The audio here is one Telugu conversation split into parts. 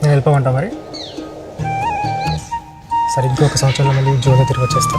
నేను వెళ్ళిపోమంటా మరి. సరిగ్గా 1 సంవత్సరంలో మళ్ళీ ఉద్యోగంలో తిరిగి వచ్చేస్తా.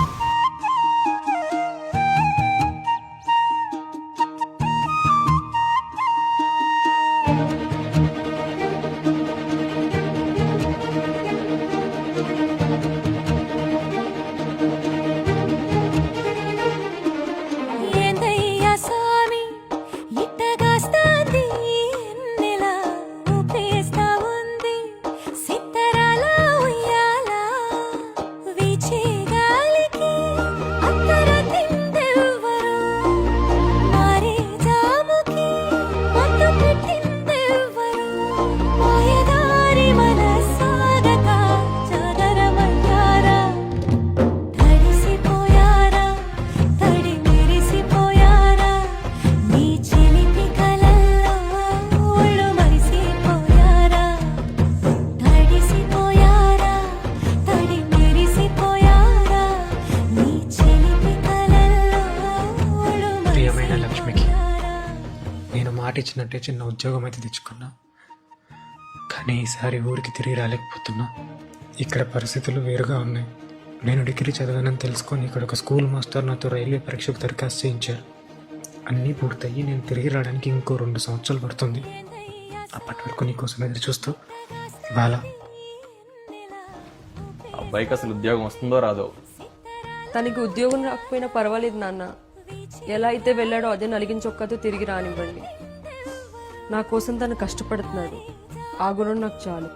ప్రియమైన లక్ష్మికి నేను మాట ఇచ్చినట్టే చిన్న ఉద్యోగం అయితే తెచ్చుకున్నా. కానీ ఈసారి ఊరికి తిరిగి రాలేకపోతున్నా. ఇక్కడ పరిస్థితులు వేరుగా ఉన్నాయి. నేను డిగ్రీ చదివానని తెలుసుకొని ఇక్కడ ఒక స్కూల్ మాస్టర్ నాతో రైల్వే పరీక్షకు దరఖాస్తు చేయించారు. అన్నీ పూర్తయ్యి నేను తిరిగి రావడానికి ఇంకో 2 సంవత్సరాలు పడుతుంది. అప్పటి వరకు నీకోసం ఎదురు చూస్తూ బాల. అబ్బాయికి అసలు ఉద్యోగం వస్తుందో రాదో? తనకి ఉద్యోగం రాకపోయినా పర్వాలేదు నాన్న. ఎలా అయితే వెళ్ళాడో అదే నలిగిన చొక్కాతో తిరిగి రానివ్వండి. నా కోసం తను కష్టపడుతున్నాడు. ఆ గుణం నాకు చాలు.